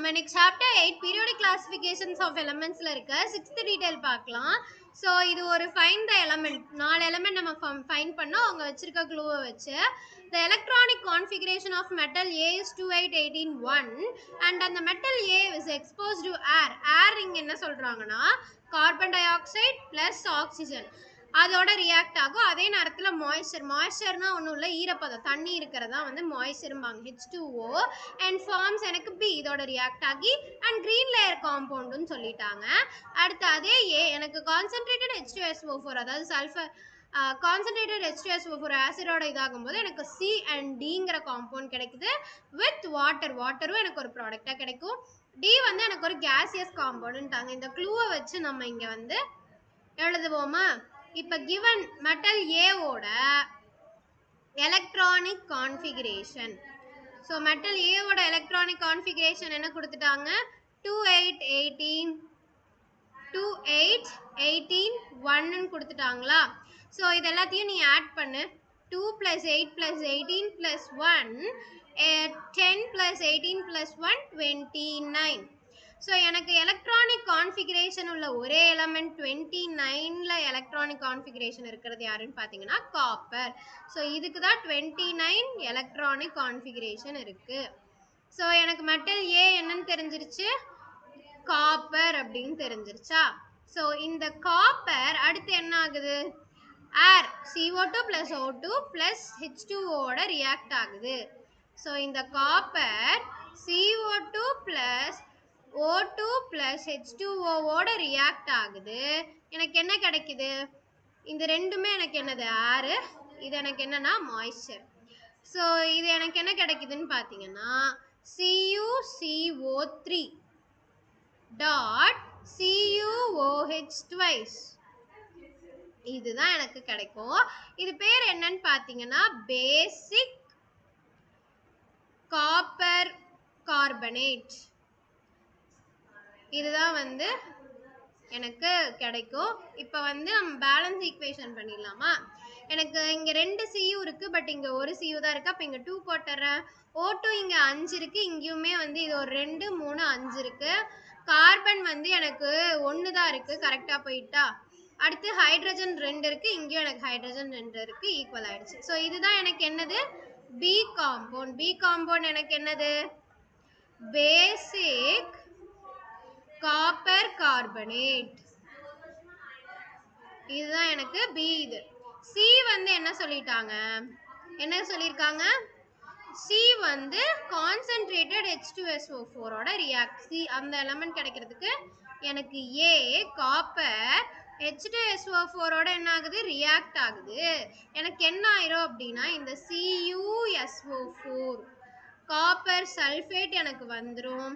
நம்ம next chapter 8 periodic classifications of எலிமெண்ட்ஸ்ல இருக்க 6th டீடைல் பார்க்கலாம். ஸோ இது ஒரு ஃபைண்ட் த எலமெண்ட் 4 எலிமெண்ட் நம்ம ஃபைண்ட் பண்ணோம் அவங்க வச்சிருக்க க்ளூவை வச்சு. The electronic configuration of metal A is 28181 and அந்த metal A is exposed to air. Air இங்க என்ன சொல்றாங்கன்னா carbon di oxide plus oxygen அதோட ரியாக்ட் ஆகும். அதே நேரத்தில் மாய்ஸ்சர்னா ஒன்றும் இல்லை, ஈரப்பதம், தண்ணி இருக்கிறதா வந்து மாய்ஸ்சரும்பாங்க, H2O அண்ட் ஃபார்ம்ஸ் எனக்கு B இதோட ரியாக்ட் ஆகி அண்ட் க்ரீன் லேயர் காம்பவுண்டுன்னு சொல்லிட்டாங்க. அடுத்து அதே ஏ எனக்கு கான்சென்ட்ரேட்டட் H2SO4 அதாவது சல்ஃபர் கான்சென்ட்ரேட்டட் H2SO4 ஆசிடோட இதாகும்போது எனக்கு C அண்ட் Dங்கிற காம்பவுண்ட் கிடைக்குது வித் வாட்டரும் எனக்கு ஒரு ப்ராடக்டாக கிடைக்கும். D வந்து எனக்கு ஒரு கேசியஸ் காம்பவுண்டுன்ட்டாங்க. இந்த க்ளூவை வச்சு நம்ம இங்கே வந்து எழுதுவோமா? இப்போ given metal A ஓட electronic configuration. So metal A ஓட electronic configuration என்ன கொடுத்துட்டாங்க? 2818 1 கொடுத்துட்டாங்களா? ஸோ இது எல்லாத்தையும் நீ ஆட் பண்ணு. 2 + 8 + 18 + 1 10 + 18 + 1 29. ஸோ எனக்கு எலக்ட்ரானிக் கான்ஃபிகரேஷன் உள்ள ஒரே எலமெண்ட் 29ல் எலக்ட்ரானிக் கான்ஃபிகரேஷன் இருக்கிறது யாருன்னு பார்த்தீங்கன்னா காப்பர். ஸோ இதுக்கு தான் 29 எலக்ட்ரானிக் கான்ஃபிகரேஷன் இருக்கு. ஸோ எனக்கு மெட்டல் ஏ என்னன்னு தெரிஞ்சிருச்சு, காப்பர் அப்படின்னு தெரிஞ்சிருச்சா? ஸோ இந்த காப்பர் அடுத்து என்ன ஆகுது? ஏர் CO2 + O2 + H2O ஓட ரியாக்ட் ஆகுது. ஸோ இந்த காப்பர் CO2 + O2 + H2O ஓட ரியாக்ட் ஆகுது. எனக்கு என்ன கிடைக்குது? இந்த ரெண்டுமே எனக்கு என்னது? ஏரு. இது எனக்கு என்னன்னா மாய்ஸ்சர். ஸோ இது எனக்கு என்ன கிடைக்குதுன்னு பார்த்தீங்கன்னா CuCO3 CuOH twice. இதுதான் எனக்கு கிடைக்கும். இது பேர் என்னன்னு பார்த்தீங்கன்னா பேசிக் காப்பர் கார்பனேட். இதுதான் வந்து எனக்கு கிடைக்கும். இப்போ வந்து நம்ம பேலன்ஸ் ஈக்குவேஷன் பண்ணிடலாமா? எனக்கு இங்கே 2 CU இருக்கு, பட் இங்கே ஒரு CU தான் இருக்கு. அப்போ இங்கே 2 போட்டுறேன். O2 இங்கே 5 இருக்கு, இங்கேயுமே வந்து இது ஒரு 2 3 5 இருக்கு. கார்பன் வந்து எனக்கு 1 தான் இருக்கு, கரெக்டாக போயிட்டா? அடுத்து ஹைட்ரஜன் 2 இருக்கு, இங்கேயும் எனக்கு ஹைட்ரஜன் 2 இருக்கு, ஈக்குவல் ஆயிடுச்சு. ஸோ இதுதான் எனக்கு என்னது? B compound. பி காம்பவுண்ட் எனக்கு என்னது? பேசிக் காப்பர் கார்பனேட். இதுதான் எனக்கு பி. இது சி வந்து என்ன சொல்லிட்டாங்க? என்ன சொல்லியிருக்காங்க? சி வந்து கான்சென்ட்ரேட்டட் H2SO4 ஓட ரியாக்ட். சி அந்த எலமெண்ட் கிடைக்கிறதுக்கு எனக்கு ஏ காப்பர் H2SO4 ஓட என்ன ஆகுது? ரியாக்ட் ஆகுது. எனக்கு என்ன ஆயிரும் அப்படின்னா இந்த CuSO4 காப்பர் சல்ஃபேட் எனக்கு வந்துடும்.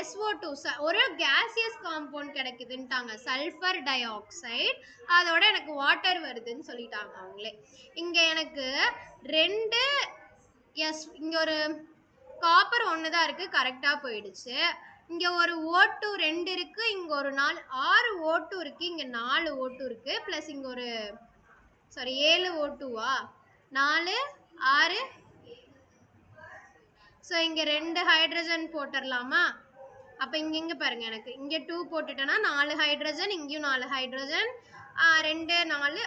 SO2 ஒரு கேசியஸ் காம்பவுண்ட் கிடைக்குதுன்ட்டாங்க, சல்ஃபர் டை ஆக்சைடு. அதோட எனக்கு வாட்டர் வருதுன்னு சொல்லிட்டாங்க அவங்களே. இங்கே எனக்கு 2 இங்கே ஒரு காப்பர் 1 தான் இருக்குது, கரெக்டாக போயிடுச்சு. இங்கே ஒரு O2 2 இருக்குது, இங்கே ஒரு 6 O2 இருக்குது, இங்கே 4 O2 இருக்குது, ப்ளஸ் இங்கே ஒரு 7 O2வா? 4 6. ஸோ இங்கே 2 ஹைட்ரஜன் போட்டுடலாமா? அப்போ இங்கே பாருங்க, எனக்கு இங்கே 2 போட்டுட்டேன்னா 4 ஹைட்ரஜன், இங்கேயும் 4 ஹைட்ரஜன், 2 4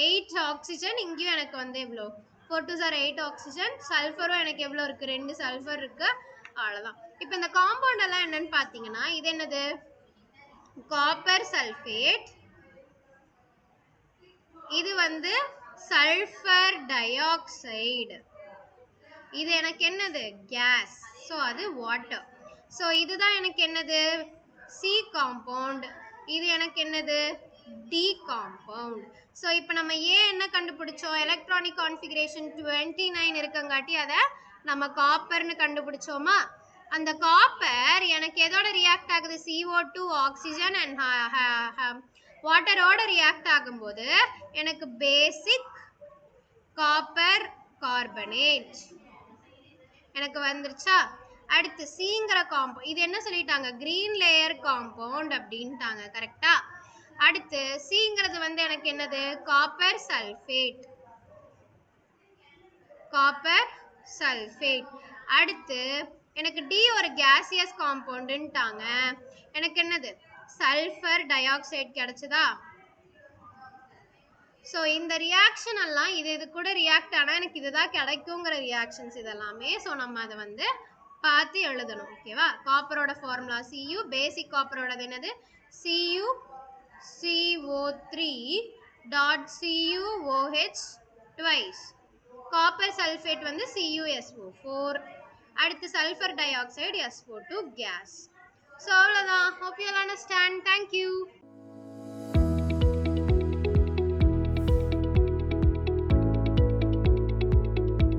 8 ஆக்சிஜன். இங்கேயும் எனக்கு வந்து எவ்வளோ? 4 2 8 ஆக்சிஜன். சல்ஃபரும் எனக்கு எவ்வளோ இருக்குது? 2 சல்ஃபர் இருக்குது. அவ்வளோதான். இப்போ இந்த காம்பவுண்ட் எல்லாம் என்னன்னு பார்த்தீங்கன்னா இது என்னது? Copper sulphate. இது வந்து சல்ஃபர் டை ஆக்சைடு. இது எனக்கு என்னது? கேஸ். ஸோ அது வாட்டர். ஸோ இதுதான் எனக்கு என்னது? C compound. இது எனக்கு என்னது? D compound. ஸோ இப்போ நம்ம ஏன் என்ன கண்டுபிடிச்சோம்? எலக்ட்ரானிக் கான்ஃபிகரேஷன் 29 இருக்கங்காட்டி அதை நம்ம காப்பர்னு கண்டுபிடிச்சோமா? அந்த காப்பர் எனக்கு எதோட ரியாக்ட் ஆகுது? CO2 ஆக்சிஜன் அண்ட் வாட்டரோட ரியாக்ட் ஆகும்போது எனக்கு பேசிக் காப்பர் கார்பனேட் எனக்கு வந்துருச்சா? அடுத்து சிங்கிற காம்பவுண்ட். இது என்ன சொல்லிட்டாங்க? கிரீன் லேயர் காம்பவுண்ட் அப்படின்ட்டாங்க, கரெக்டா? அடுத்து சிங்கிறது வந்து எனக்கு என்னது? Copper sulphate. Copper sulphate. அடுத்து எனக்கு டி ஒரு கேசியஸ் காம்பவுண்டுன்ட்டாங்க. எனக்கு என்னது சல்ஃபர் டை ஆக்சைடு கிடைச்சதா? ஸோ இந்த ரியாக்ஷன் எல்லாம் இது கூட ரியாக்ட் ஆனால் எனக்கு இதுதான் கிடைக்குங்கிற ரியாக்ஷன்ஸ் இதெல்லாமே. ஸோ நம்ம அதை வந்து பார்த்து எழுதணும். ஓகேவா? காப்பரோட ஃபார்முலா Cu, பேசிக் காப்பரோடது என்னது CuCO3 dot CuOH twice. Copper sulphate வந்து CuSO4. அடுத்து sulphur dioxide SO2 gas. So அவ்வளோதான். Hope you understand. தேங்க்யூ.